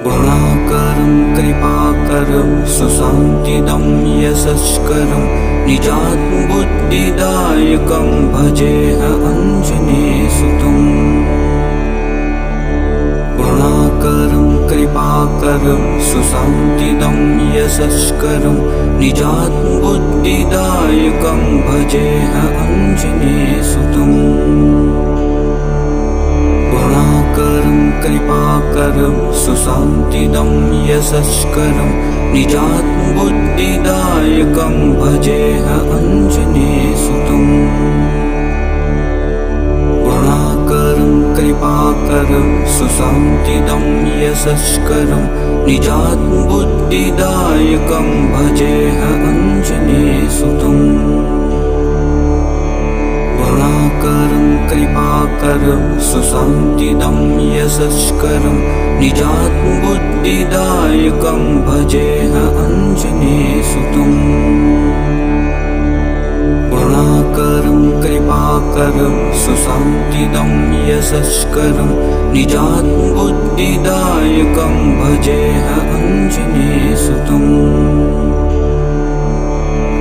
गुणाकरं कृपाकरं सुशान्तिदं यशस्करं निजात्मबुद्धिदायकं भजेऽहमञ्जनेयसुतम्। गुणाकरं कृपाकरं सुशान्तिदं यशस्करं निजात्मबुद्धिदायकं भजेऽहमञ्जनेयसुतम्। गुणाकरं कृपाकरं सुशान्तिदं यशस्करं निजात्मबुद्धिदायकं भजेऽहमञ्जनेयसुतम्। गुणाकरं कृपाकरं सुशान्तिदं यशस्करं निजात्मबुद्धिदायकं भजेऽहमञ्जनेयसुतम्। गुणाकरं कृपाकरं सुशान्तिदं यशस्करं निजात्मबुद्धिदायकं भजेऽहमञ्जनेयसुतम्। गुणाकरं कृपाकरं सुशान्तिदं यशस्करं निजात्मबुद्धिदायकं भजेऽहमञ्जनेयसुतम्।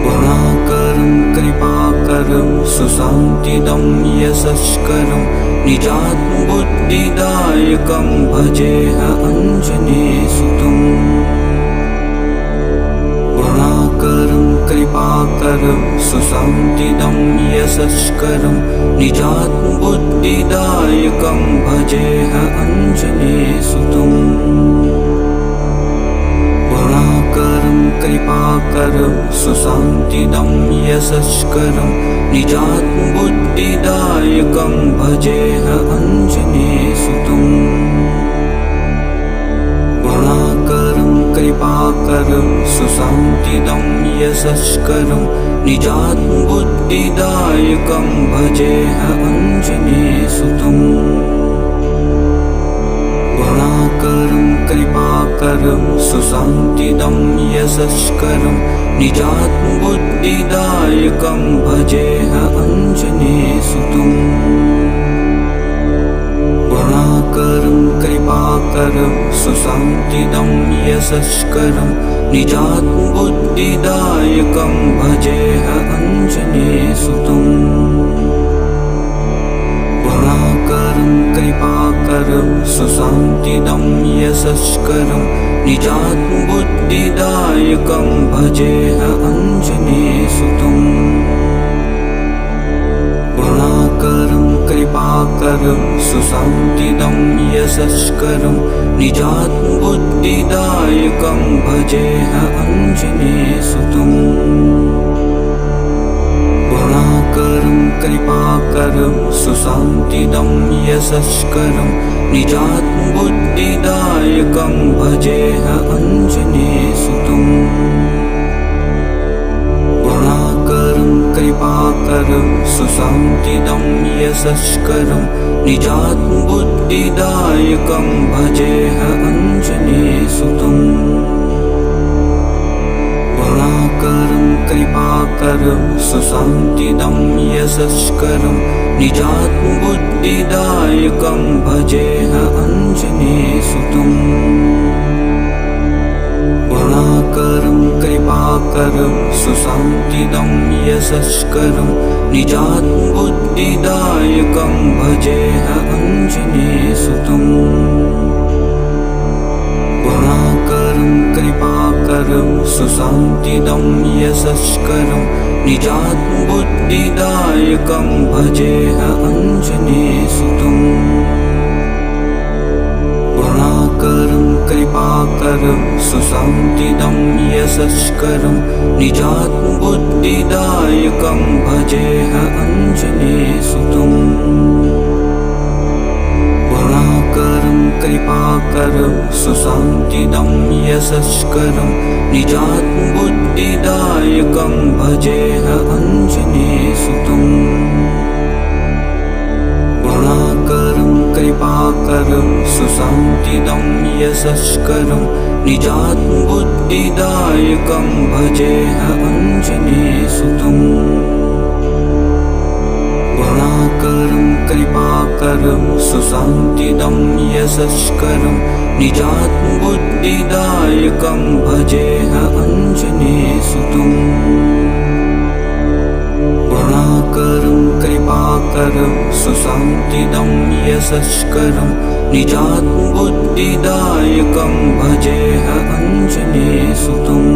गुणाकरं कृपाकरं सुशान्तिदं यशस्करं निजात्मबुद्धिदायकं भजेऽहमञ्जनेयसुतम्। गुणाकरं कृपाकरं सुशान्तिदं यशस्करं निजात्मबुद्धिदायकं भजेऽहमञ्जनेयसुतम्। गुणाकरं कृपाकरं सुशान्तिदं यशस्करं निजात्मबुद्धिदायकं भजेऽहमञ्जनेयसुतम्। गुणाकरं कृपाकरं सुशान्तिदं यशस्करं निजात्मबुद्धिदायकं भजेऽहमञ्जनेयसुतम्। गुणाकरं कृपाकरं सुशान्तिदं यशस्करं निजात्मबुद्धिदायकं भजेऽहमञ्जनेयसुतम्। गुणाकरं कृपाकरं सुशान्तिदं यशस्करं निजात्मबुद्धिदायकं भजेऽहमञ्जनेयसुतम्। गुणाकरं कृपाकरं सुशान्तिदं यशस्करं निजात्मबुद्धिदायकं भजेऽहमञ्जनेयसुतम्। गुणाकरं कृपाकरं सुशान्तिदं यशस्करं निजात्मबुद्धिदायकं भजेऽहमञ्जनेयसुतम्। गुणाकरं कृपाकरं सुशान्तिदं यशस्करं निजात्मबुद्धिदायकं भजेऽहमञ्जनेयसुतम्। गुणाकरं कृपाकरं सुशान्तिदं यशस्करं निजात्मबुद्धिदायकं भजेऽहमञ्जनेयसुतम्। गुणाकरं कृपाकरं सुशान्तिदं यशस्करं निजात्मबुद्धिदायकं भजेऽहमञ्जनेयसुतम्। गुणाकरं कृपाकरं सुशान्तिदं यशस्करं निजात्मबुद्धिदायकं भजेऽहमञ्जनेयसुतम्। गुणाकरं कृपाकरं सुशान्तिदं यशस्करं निजात्मबुद्धिदायकं भजेऽहमञ्जनेयसुतम्। गुणाकरं कृपाकरं सुशान्तिदं यशस्करं निजात्मबुद्धिदायकं भजेऽहमञ्जनेयसुतम्। गुणाकरं कृपाकरं सुशान्तिदं यशस्करं निजात्मबुद्धिदायकं भजेऽहमञ्जनेयसुतम्। गुणाकरं कृपाकरं सुशान्तिदं यशस्करं निजात्मबुद्धिदायकं भजेऽहमञ्जनेयसुतम्। गुणाकरं कृपाकरं सुशान्तिदं यशस्करं निजात्मबुद्धिदायकं भजेह आञ्जनेयसुतम् गुणाकरं कृपाकरं सुशान्तिदं यशस्करं निजात्मबुद्धिदायकं भजेह आञ्जनेयसुतम्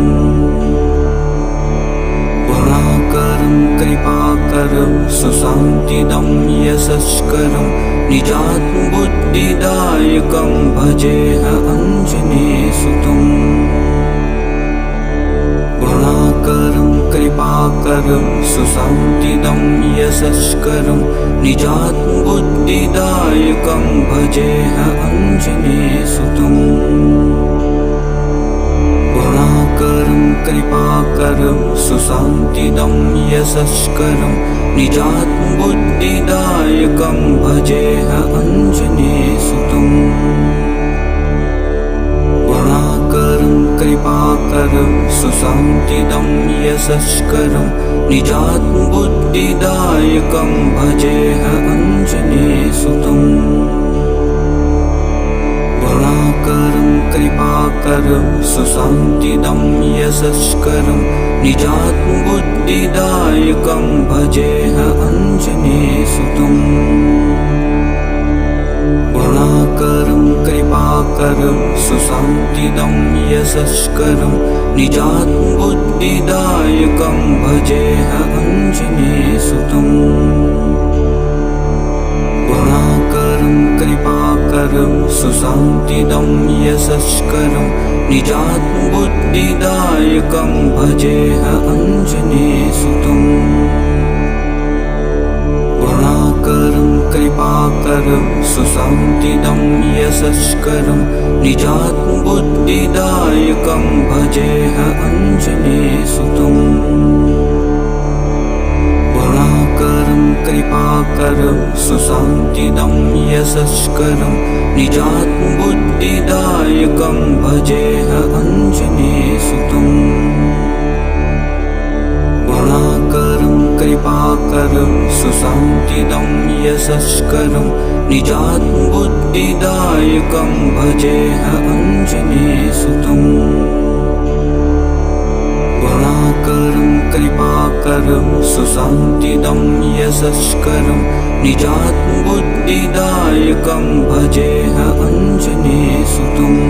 गुणाकरं कृपाकरं सुशान्तिदं यशस्करं निजात्मबुद्धिदायकं भजेह आञ्जनेयसुतम् गुणाकरं कृपाकरं सुशान्तिदं यशस्करं निजात्मबुद्धिदायकं भजेह आञ्जनेयसुतम् गुणाकरं कृपाकरं सुशान्तिदं यशस्करं निजात्मबुद्धिदायकं भजेह आञ्जनेयसुतम् गुणाकरं कृपाकरं सुशान्तिदं यशस्करं निजात्मबुद्धिदायकं भजेह आञ्जनेयसुतम् गुणाकरं कृपाकरं सुशान्तिदं यशस्करं निजात्मबुद्धिदायकं भजेह आञ्जनेयसुतम् गुणाकरं कृपाकरं सुशान्तिदं यशस्करं निजात्मबुद्धिदायकं भजेह आञ्जनेयसुतम् गुणाकरं कृपाकरं सुशान्तिदं यशस्करं निजात्मबुद्धिदायकं भजेह आञ्जनेयसुतम् गुणाकरं कृपाकरं सुशान्तिदं यशस्करं निजात्मबुद्धिदायकं भजेह आञ्जनेयसुतम् गुणाकरं कृपाकरं सुशान्तिदं यशस्करं निजात्मबुद्धिदायकं भजेह आञ्जनेयसुतम् गुणाकरं कृपाकरं सुशान्तिदं यशस्करं निजात्मबुद्धिदायकं भजेह आञ्जनेयसुतम् गुणाकरं कृपाकरं सुशान्तिदं यशस्करं निजात्मबुद्धिदायकं भजेह आञ्जनेयसुतम्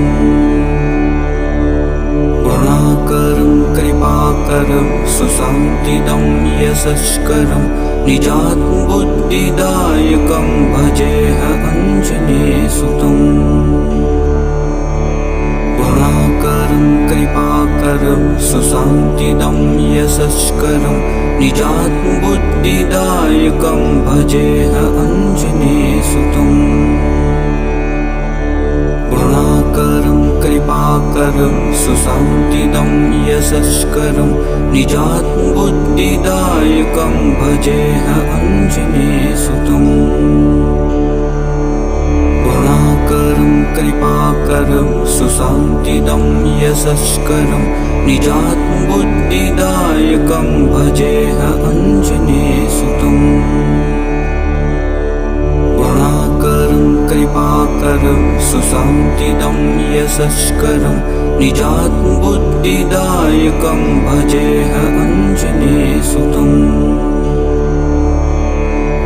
गुणाकरं कृपाकरं सुशान्तिदं यशस्करं निजात्मबुद्धिदायकं भजेह आञ्जनेयसुतम् गुणाकरं कृपाकरं सुशान्तिदं यशस्करं निजात्मबुद्धिदायकं भजेह आञ्जनेयसुतम् गुणाकरं कृपाकरं सुशान्तिदं यशस्करं निजात्मबुद्धिदायकं भजेह आञ्जनेयसुतम् गुणाकरं कृपाकरं सुशान्तिदं यशस्करं निजात्मबुद्धिदायकं भजेह आञ्जनेयसुतम् गुणाकरं कृपाकरं सुशान्तिदं यशस्करं निजात्मबुद्धिदायकं भजेह आञ्जनेयसुतम्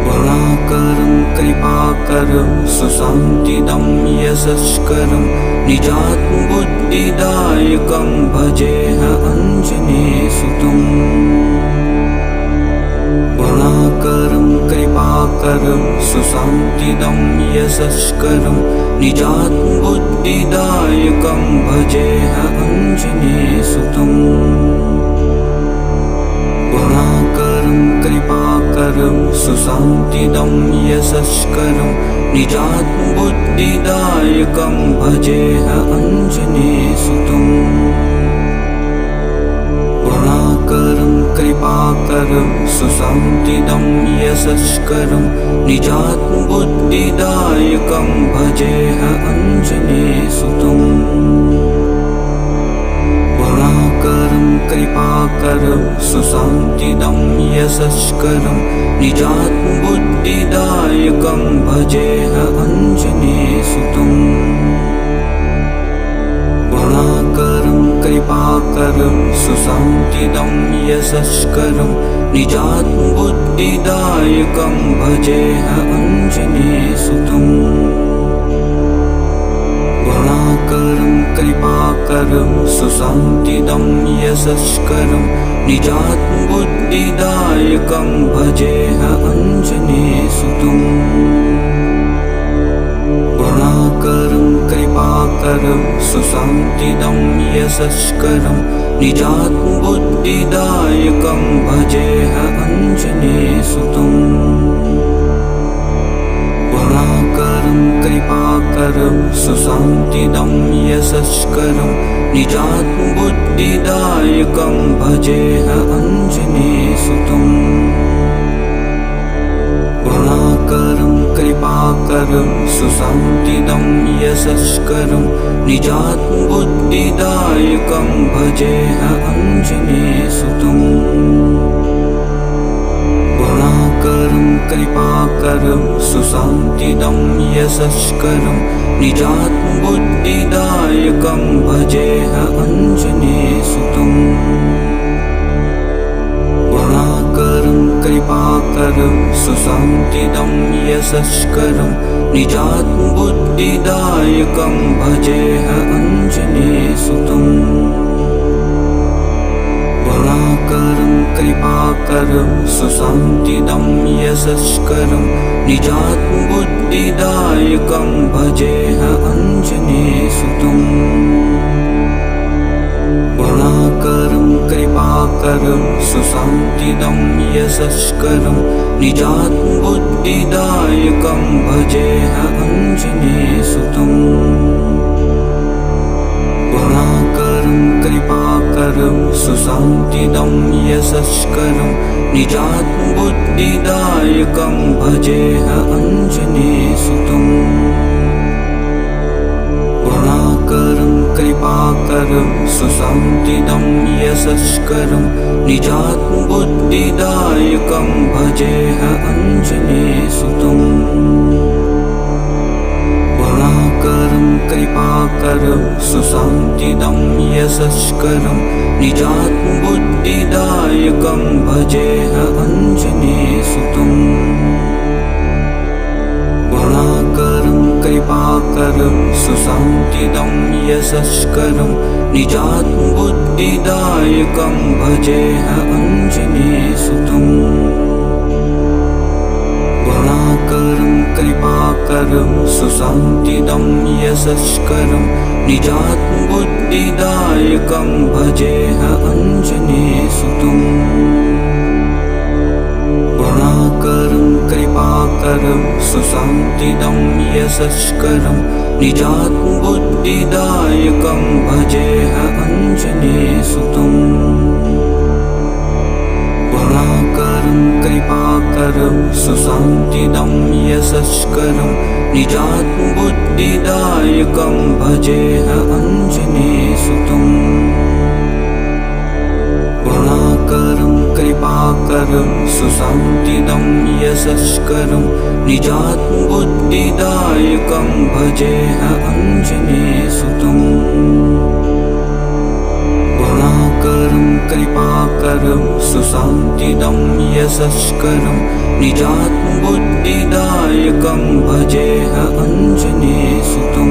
गुणाकरं कृपाकरं सुशान्तिदं यशस्करं निजात्मबुद्धिदायकं भजेह आञ्जनेयसुतम् गुणाकरं कृपाकरं सुशान्तिदं यशस्करं निजात्मबुद्धिदायकं भजेह आञ्जनेयसुतम् गुणाकरं कृपाकरं सुशान्तिदं यशस्करं निजात्मबुद्धिदायकं भजेह आञ्जनेयसुतम् गुणाकरं कृपाकरं सुशान्तिदं यशस्करं निजात्मबुद्धिदायकं भजेह आञ्जनेयसुतम् गुणाकरं कृपाकरं सुशान्तिदं यशस्करं निजात्मबुद्धिदायकं भजेऽहमञ्जनेयसुतं गुणाकरं कृपाकरं सुशान्तिदं यशस्करं निजात्मबुद्धिदायकं भजेऽहमञ्जनेयसुतं गुणाकरं कृपाकरं सुशान्तिदं यशस्करं निजात्मबुद्धिदायकं भजेऽहमञ्जनेयसुतं गुणाकरं कृपाकरं सुशान्तिदं यशस्करं निजात्मबुद्धिदायकं भजेऽहमञ्जनेयसुतं गुणाकरं कृपाकरं सुशान्तिदं यशस्करं निजात्मबुद्धिदायकं भजेऽहमञ्जनेयसुतं गुणाकरं कृपाकरं सुशान्तिदं यशस्करं निजात्मबुद्धिदायकं भजेऽहमञ्जनेयसुतं गुणाकरं कृपाकरं सुशान्तिदं यशस्करं निजात्मबुद्धिदायकं भजेऽहमञ्जनेयसुतं गुणाकरं कृपाकरं सुशान्तिदं यशस्करं निजात्मबुद्धिदायकं भजेऽहमञ्जनेयसुतं गुणाकरं कृपाकरं सुशान्तिदं यशस्करं निजात्मबुद्धिदायकं भजेऽहमञ्जनेयसुतं गुणाकरं कृपाकरं सुशान्तिदं यशस्करं निजात्मबुद्धिदायकं भजेऽहमञ्जनेयसुतं गुणाकरं कृपाकरं सुशान्तिदं यशस्करं निजात्मबुद्धिदायकं भजेऽहमञ्जनेयसुतं गुणाकरं कृपाकरं सुशान्तिदं यशस्करं निजात्मबुद्धिदायकं भजेऽहमञ्जनेयसुतं गुणाकरं कृपाकरं सुशान्तिदं यशस्करं निजात्मबुद्धिदायकं भजेऽहमञ्जनेयसुतं गुणाकरं कृपाकरं सुशान्तिदं यशस्करं निजात्मबुद्धिदायकं भजेऽहमञ्जनेयसुतं गुणाकरं कृपाकरं सुशान्तिदं यशस्करं निजात्मबुद्धिदायकं भजेऽहमञ्जनेयसुतं गुणाकरं कृपाकरं सुशान्तिदं यशस्करं निजात्मबुद्धिदायकं भजेऽहमञ्जनेयसुतं गुणाकरं कृपाकरं सुशान्तिदं यशस्करं निजात्मबुद्धिदायकं भजेऽहमञ्जनेयसुतं गुणाकरं कृपाकरं सुशान्तिदं यशस्करं निजात्मबुद्धिदायकं भजेऽहमञ्जनेयसुतं गुणाकरं कृपाकरं सुशान्तिदं यशस्करं निजात्मबुद्धिदायकं भजेऽहमञ्जनेयसुतं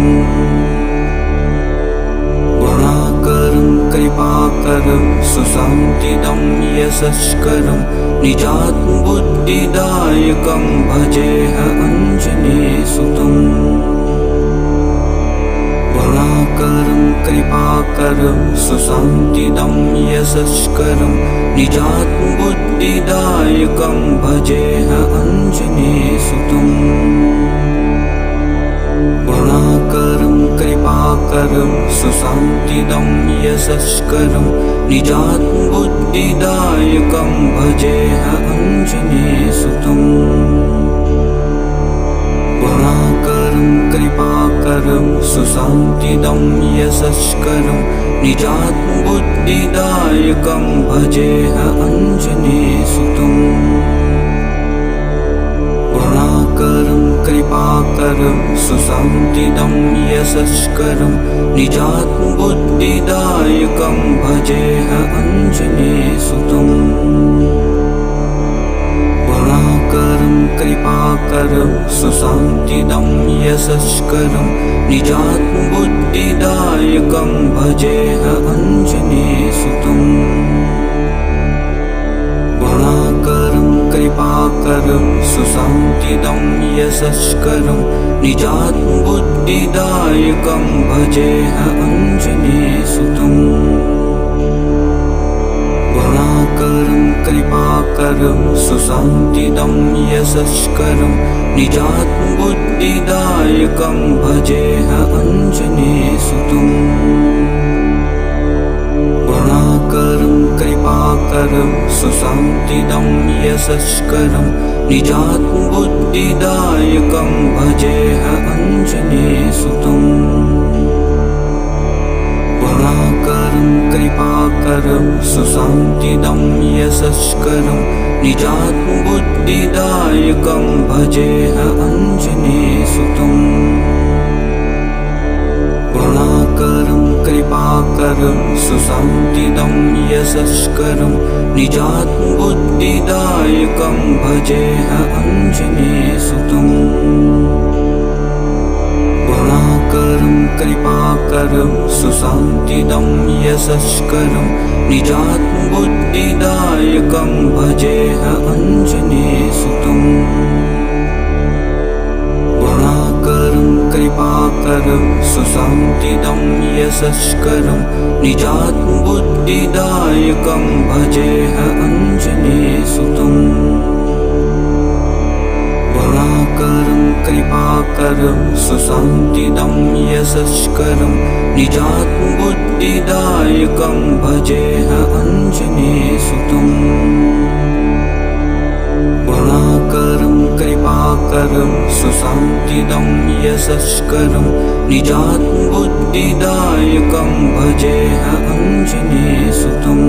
गुणाकरं कृपाकरं सुशान्तिदं यशस्करं निजात्मबुद्धिदायकं भजेऽहमञ्जनेयसुतं गुणाकरं कृपाकरं सुशान्तिदं यशस्करं निजात्मबुद्धिदायकं भजेऽहमञ्जनेयसुतं गुणाकरं कृपाकरं सुशान्तिदं यशस्करं निजात्मबुद्धिदायकं भजेऽहमञ्जनेयसुतं गुणाकरं करुणाकरं कृपाकरं सुशान्तिदं यशस्करं निजात्मबुद्धिदायकं भजेह अञ्जनेयसुतम् करुणाकरं कृपाकरं सुशान्तिदं यशस्करं निजात्मबुद्धिदायकं भजेह अञ्जनेयसुतम् करुणाकरं कृपाकरं सुशान्तिदं यशस्करं निजात्मबुद्धिदायकं भजेह अञ्जनेयसुतम् करुणाकरं कृपाकरं सुशान्तिदं यशस्करं निजात्मबुद्धिदायकं भजेह अञ्जनेयसुतम् करुणाकरं कृपाकरं सुशान्तिदं यशस्करं निजात्मबुद्धिदायकं भजेह अञ्जनेयसुतम् करुणाकरं कृपाकरं सुशान्तिदं यशस्करं निजात्मबुद्धिदायकं भजेह अञ्जनेयसुतम् करुणाकरं कृपाकरं सुशान्तिदं यशस्करं निजात्मबुद्धिदायकं भजेह अञ्जनेयसुतम् करुणाकरं कृपाकरं सुशान्तिदं यशस्करं निजात्मबुद्धिदायकं भजेह अञ्जनेयसुतम् करुणाकरं कृपाकरं सुशान्तिदं यशस्करं निजात्मबुद्धिदायकं भजेह अञ्जनेयसुतम् करुणाकरं कृपाकरं सुशान्तिदं यशस्करं निजात्मबुद्धिदायकं भजेह अञ्जनेयसुतम् करुणाकरं कृपाकरं सुशान्तिदं यशस्करं निजात्मबुद्धिदायकं भजेह अञ्जनेयसुतम् करुणाकरं कृपाकरं सुशान्तिदं यशस्करं निजात्मबुद्धिदायकं भजेह अञ्जनेयसुतम्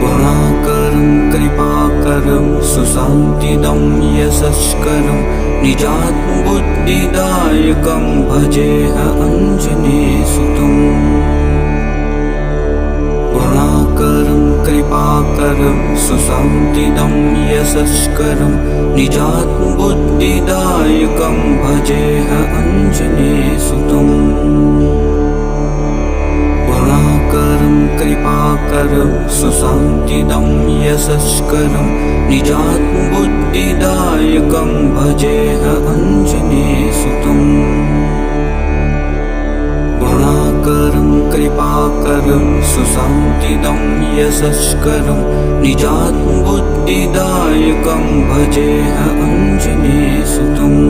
करुणाकरं कृपाकरं सुशान्तिदं यशस्करं निजात्मबुद्धिदायकं भजेह अञ्जनेयसुतम् करुणाकरं कृपाकरं सुशान्तिदं यशस्करं निजात्मबुद्धिदायकं भजेह अञ्जनेयसुतम् करुणाकरं कृपाकरं सुशान्तिदं यशस्करं निजात्मबुद्धिदायकं भजेह अञ्जनेयसुतम् करुणाकरं कृपाकरं सुशान्तिदं यशस्करं निजात्मबुद्धिदायकं भजेह अञ्जनेयसुतम्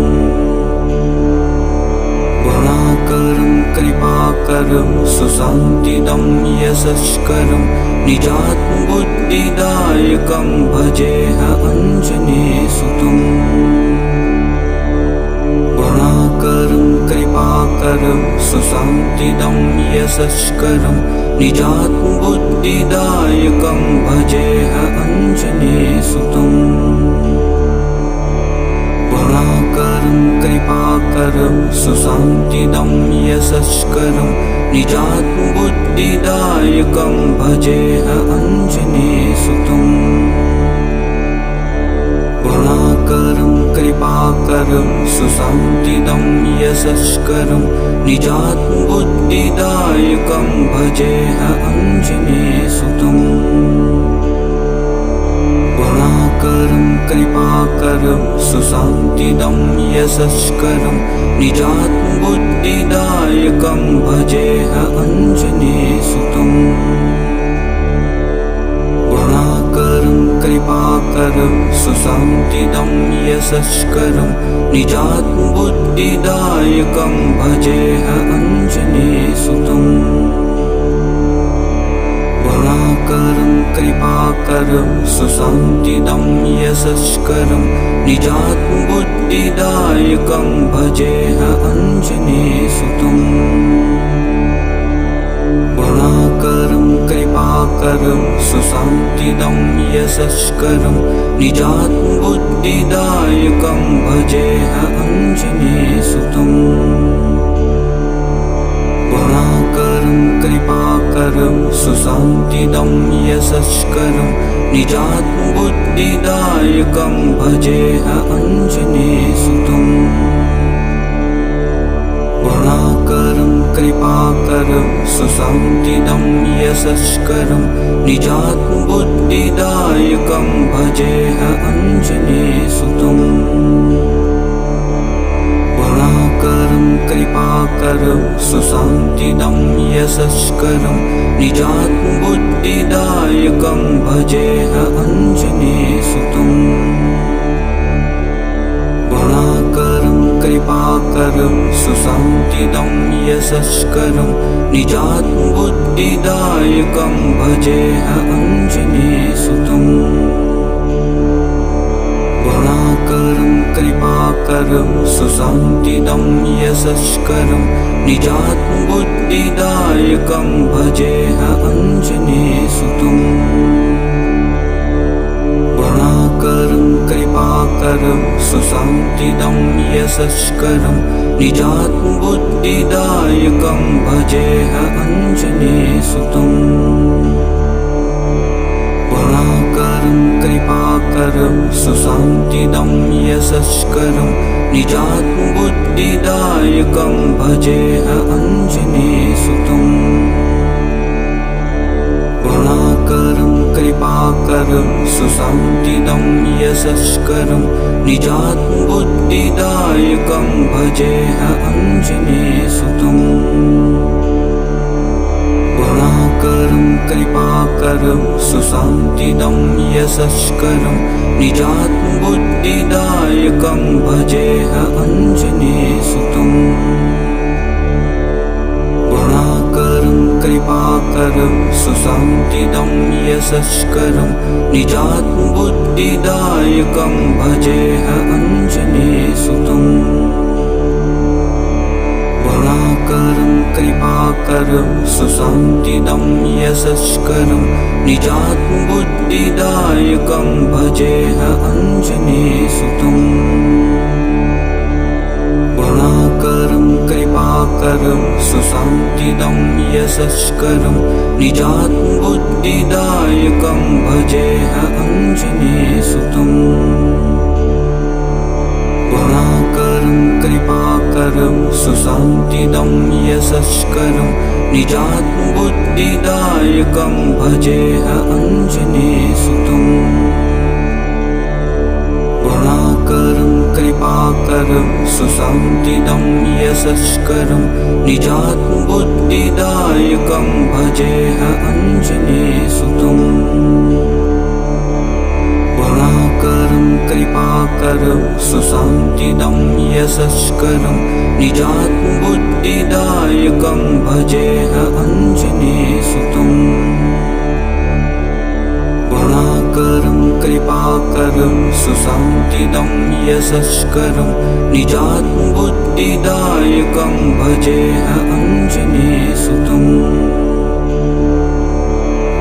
करुणाकरं कृपाकरं सुशान्तिदं यशस्करं निजात्मबुद्धिदायकं भजेह अञ्जनेयसुतम् करुणाकरं कृपाकरं सुशान्तिदं यशस्करं निजात्मबुद्धिदायकं भजेह अञ्जनेयसुतम् करुणाकरं कृपाकरं सुशान्तिदं यशस्करं निजात्मबुद्धिदायकं भजेह अञ्जनेयसुतम् करुणाकरं कृपाकरं सुशान्तिदं यशस्करं निजात्मबुद्धिदायकं भजेह अञ्जनेयसुतम् करुणाकरं कृपाकरं सुशान्तिदं यशस्करं निजात्मबुद्धिदायकं भजेह अञ्जनेयसुतम् करुणाकरं कृपाकरं सुशान्तिदं यशस्करं निजात्मबुद्धिदायकं भजेह अञ्जनेयसुतम् गुणाकरं कृपाकरं सुशान्तिदं यशस्करं निजात्मबुद्धिदायकं भजेह आञ्जनेयसुतम् गुणाकरं कृपाकरं सुशान्तिदं यशस्करं निजात्मबुद्धिदायकं भजेह आञ्जनेयसुतम् गुणाकरं कृपाकरं सुशान्तिदं यशस्करं निजात्मबुद्धिदायकं भजेह आञ्जनेयसुतम् गुणाकरं कृपाकरं सुशान्तिदं यशस्करं निजात्मबुद्धिदायकं भजेह आञ्जनेयसुतम् गुणाकरं कृपाकरं सुशान्तिदं यशस्करं निजात्मबुद्धिदायकं भजेह आञ्जनेयसुतम् गुणाकरं कृपाकरं सुशान्तिदं यशस्करं निजात्मबुद्धिदायकं भजेह आञ्जनेयसुतम् गुणाकरं कृपाकरं सुशान्तिदं यशस्करं निजात्मबुद्धिदायकं भजेह आञ्जनेयसुतम् गुणाकरं कृपाकरं सुशान्तिदं यशस्करं निजात्मबुद्धिदायकं भजेह आञ्जनेयसुतम् गुणाकरं कृपाकरं सुशान्तिदं यशस्करं निजात्मबुद्धिदायकं भजेह आञ्जनेयसुतम् गुणाकरं कृपाकरं सुशान्तिदं यशस्करं निजात्मबुद्धिदायकं भजेह आञ्जनेयसुतम् गुणाकरं कृपाकरं सुशान्तिदं यशस्करं निजात्मबुद्धिदायकं भजेह आञ्जनेयसुतम् गुणाकरं कृपाकरं सुशान्तिदं यशस्करं निजात्मबुद्धिदायकं भजेह आञ्जनेयसुतम् गुणाकरं कृपाकरं सुशान्तिदं यशस्करं निजात्मबुद्धिदायकं भजेह आञ्जनेयसुतम् गुणाकरं कृपाकरं सुशान्तिदं यशस्करं निजात्मबुद्धिदायकं भजेह आञ्जनेयसुतम् गुणाकरं कृपाकरं सुशान्तिदं यशस्करं निजात्मबुद्धिदायकं भजेह आञ्जनेयसुतम् गुणाकरं कृपाकरं सुशान्तिदं यशस्करं निजात्मबुद्धिदायकं भजेह आञ्जनेयसुतम् गुणाकरं कृपाकरं सुशान्तिदं यशस्करं निजात्मबुद्धिदायकं भजेह आञ्जनेयसुतम् गुणाकरं कृपाकरं सुशान्तिदं यशस्करं निजात्मबुद्धिदायकं भजेह आञ्जनेयसुतम्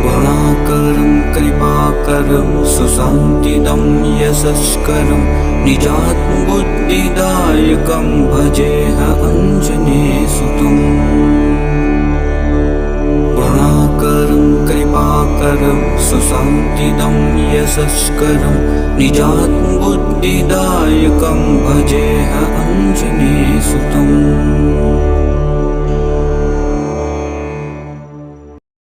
गुणाकरं कृपाकरं सुशान्तिदं यशस्करं निजात्मबुद्धिदायकं भजेह आञ्जनेयसुतम् गुणाकरं कृपाकरं सुशान्तिदं यशस्करं निजात्मबुद्धिदायकं भजेह आञ्जनेयसुतम्